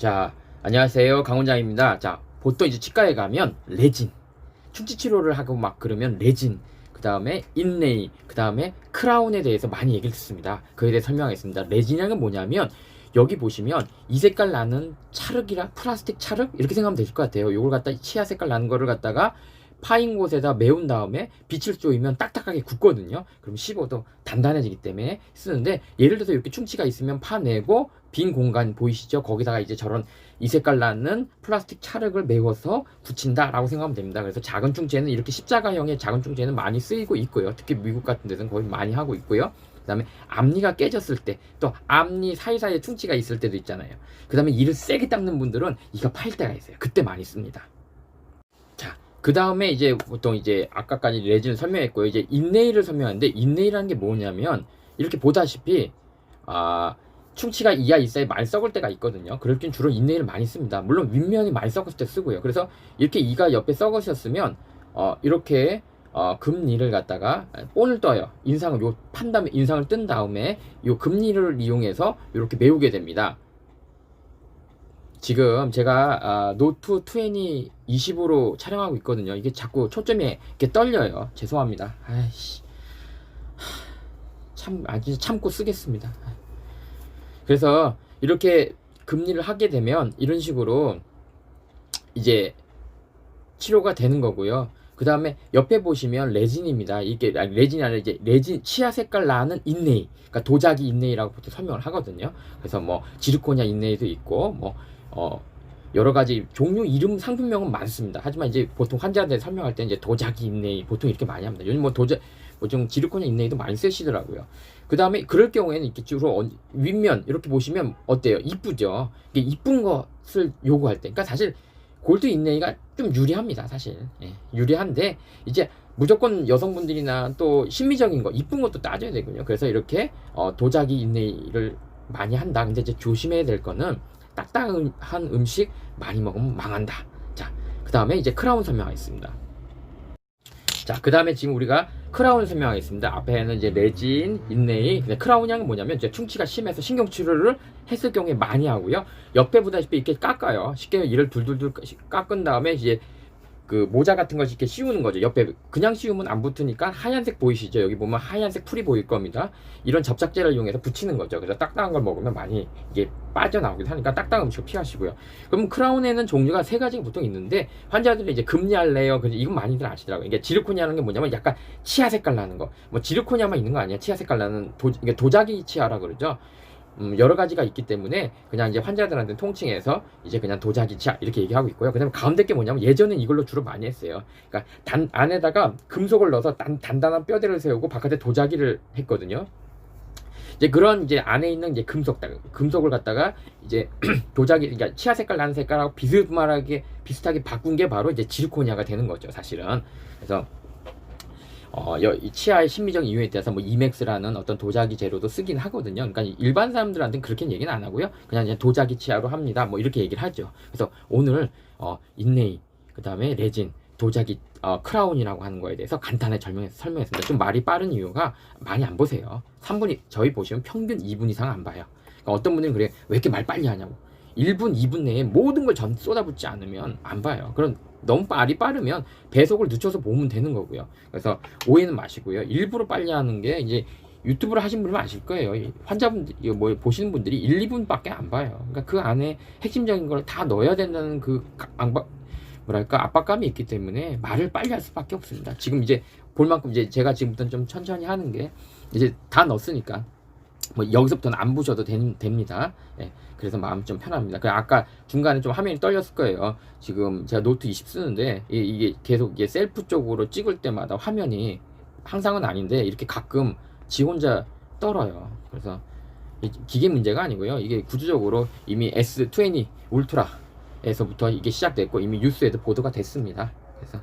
자, 안녕하세요. 강원장입니다. 자, 보통 이제 치과에 가면 레진, 충치 치료를 하고 막 그러면 레진, 그 다음에 인레이, 그 다음에 크라운에 대해서 많이 얘기를 듣습니다. 그에 대해 설명하겠습니다. 레진이란 건 뭐냐면 여기 보시면 이 색깔 나는 찰흙이라 플라스틱 찰흙 이렇게 생각하면 되실 것 같아요. 요걸 갖다 치아 색깔 나는 거를 갖다가 파인 곳에다 메운 다음에 빛을 쏘이면 딱딱하게 굳거든요. 그럼 씹어도 단단해지기 때문에 쓰는데, 예를 들어서 이렇게 충치가 있으면 파내고 빈 공간 보이시죠? 거기다가 이제 저런 이 색깔 나는 플라스틱 찰흙을 메워서 굳힌다 라고 생각하면 됩니다. 그래서 작은 충치에는 이렇게 십자가형의 작은 충치에는 많이 쓰이고 있고요. 특히 미국 같은 데서는 거의 많이 하고 있고요. 그 다음에 앞니가 깨졌을 때, 또 앞니 사이사이에 충치가 있을 때도 있잖아요. 그 다음에 이를 세게 닦는 분들은 이가 파일 때가 있어요. 그때 많이 씁니다. 그 다음에 이제 보통 이제 아까까지 레진을 설명했고요. 이제 인네일을 설명하는데, 인네일이라는 게 뭐냐면 이렇게 보다시피 충치가 이하 이사에 많이 썩을 때가 있거든요. 그럴 땐 주로 인네일을 많이 씁니다. 물론 윗면이 많이 썩었을 때 쓰고요. 그래서 이렇게 이가 옆에 썩으셨으면 이렇게 금니를 갖다가 본을 떠요. 인상을 요 판 다음에 인상을 뜬 다음에 요 금니를 이용해서 이렇게 메우게 됩니다. 지금 제가 노트 20 20으로 촬영하고 있거든요. 이게 자꾸 초점이 이렇게 떨려요. 죄송합니다. 아이씨, 진짜 참고 쓰겠습니다. 그래서 이렇게 금리를 하게 되면 이런 식으로 이제 치료가 되는 거고요. 그 다음에 옆에 보시면 레진입니다. 이게 레진이 아니라 이제 레진 치아 색깔 나는 인레이, 그러니까 도자기 인레이라고 보통 설명을 하거든요. 그래서 뭐 지르코니아 인레이도 있고 뭐 여러 가지 종류 이름 상품명은 많습니다. 하지만 이제 보통 환자한테 설명할 때 이제 도자기 인레이 보통 이렇게 많이 합니다. 요즘 좀 지르코니아 인레이도 많이 쓰시더라고요. 그 다음에 그럴 경우에는 이렇게 주로 윗면 이렇게 보시면 어때요? 이쁘죠? 이게 이쁜 것을 요구할 때, 그러니까 사실 골드 인레이가 좀 유리합니다. 사실 유리한데 이제 무조건 여성분들이나 또 심미적인 거 이쁜 것도 따져야 되군요. 그래서 이렇게 도자기 인레이를 많이 한다. 근데 이제 조심해야 될 거는 딱딱한 음식 많이 먹으면 망한다. 자, 그 다음에 이제 크라운 설명하겠습니다. 자, 그 다음에 지금 우리가 크라운 설명하겠습니다. 앞에는 이제 레진, 인레이, 크라운이 뭐냐면 이제 충치가 심해서 신경치료를 했을 경우에 많이 하고요. 옆에 보다시피 이렇게 깎아요. 쉽게 이를 둘둘둘 깎은 다음에 이제 그 모자 같은 것이 이렇게 씌우는 거죠. 옆에 그냥 씌우면 안 붙으니까 하얀색 보이시죠? 여기 보면 하얀색 풀이 보일 겁니다. 이런 접착제를 이용해서 붙이는 거죠. 그래서 딱딱한 걸 먹으면 많이 이게 빠져나오기도 하니까 딱딱한 음식을 피하시고요. 그럼 크라운에는 종류가 3가지가 보통 있는데, 환자들이 이제 금리할래요. 그래서 이건 많이들 아시더라고요. 이게 지르코니아라는 게 뭐냐면 약간 치아 색깔 나는 거. 뭐 지르코니아만 있는 거 아니야. 치아 색깔 나는 이게 도자기 치아라 그러죠. 여러 가지가 있기 때문에 그냥 이제 환자들한테 통칭해서 이제 그냥 도자기 치아 이렇게 얘기하고 있고요. 그 다음에 가운데 게 뭐냐면 예전엔 이걸로 주로 많이 했어요. 그러니까 안에다가 금속을 넣어서 단단한 뼈대를 세우고 바깥에 도자기를 했거든요. 이제 그런 이제 안에 있는 이제 금속을 갖다가 이제 도자기, 그러니까 치아 색깔 나는 색깔하고 비슷하게 바꾼 게 바로 이제 지르코니아가 되는 거죠, 사실은. 그래서 이 치아의 심미적 이유에 대해서 뭐 이맥스라는 어떤 도자기 재료도 쓰긴 하거든요. 그러니까 일반 사람들한테는 그렇게 얘기는 안 하고요. 그냥 도자기 치아로 합니다. 뭐 이렇게 얘기를 하죠. 그래서 오늘 인레이, 그 다음에 레진, 도자기 크라운이라고 하는 거에 대해서 간단하게 설명했습니다. 좀 말이 빠른 이유가 많이 안 보세요. 3분이 저희 보시면 평균 2분 이상 안 봐요. 그러니까 어떤 분들은 그래, 왜 이렇게 말 빨리 하냐고. 1분, 2분 내에 모든 걸 쏟아붓지 않으면 안 봐요. 그럼 너무 말이 빠르면 배속을 늦춰서 보면 되는 거고요. 그래서 오해는 마시고요. 일부러 빨리 하는 게 이제 유튜브를 하신 분이면 아실 거예요. 환자분들, 뭐 보시는 분들이 1, 2분밖에 안 봐요. 그러니까 그 안에 핵심적인 걸 다 넣어야 된다는 그 압박감이 있기 때문에 말을 빨리 할 수밖에 없습니다. 지금 이제 볼 만큼 이제 제가 지금부터는 좀 천천히 하는 게 이제 다 넣었으니까 뭐 여기서부터는 안 보셔도 됩니다. 그래서 마음 좀 편합니다. 아까 중간에 좀 화면이 떨렸을 거예요. 지금 제가 노트 20 쓰는데 이게 계속 이게 셀프 쪽으로 찍을 때마다 화면이 항상은 아닌데 이렇게 가끔 지 혼자 떨어요. 그래서 기계 문제가 아니고요. 이게 구조적으로 이미 S20 울트라에서부터 이게 시작됐고 이미 뉴스에도 보도가 됐습니다. 그래서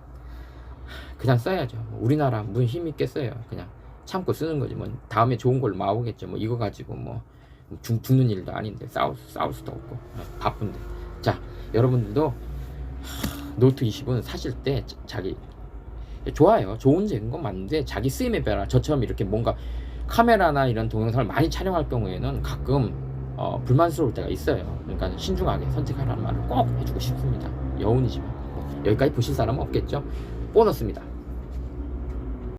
그냥 써야죠. 우리나라 무슨 힘이 있겠어요. 그냥 참고 쓰는 거지. 뭐 다음에 좋은 걸로 나오겠죠. 뭐 이거 가지고 뭐 죽는 일도 아닌데 싸울 수도 없고 바쁜데. 자, 여러분들도 노트 20은 사실 때 자기 좋아요. 좋은 제인 건 맞는데 자기 쓰임에 따라 저처럼 이렇게 뭔가 카메라나 이런 동영상을 많이 촬영할 경우에는 가끔 불만스러울 때가 있어요. 그러니까 신중하게 선택하라는 말을 꼭 해주고 싶습니다. 여운이지만 여기까지 보실 사람은 없겠죠. 보너스입니다.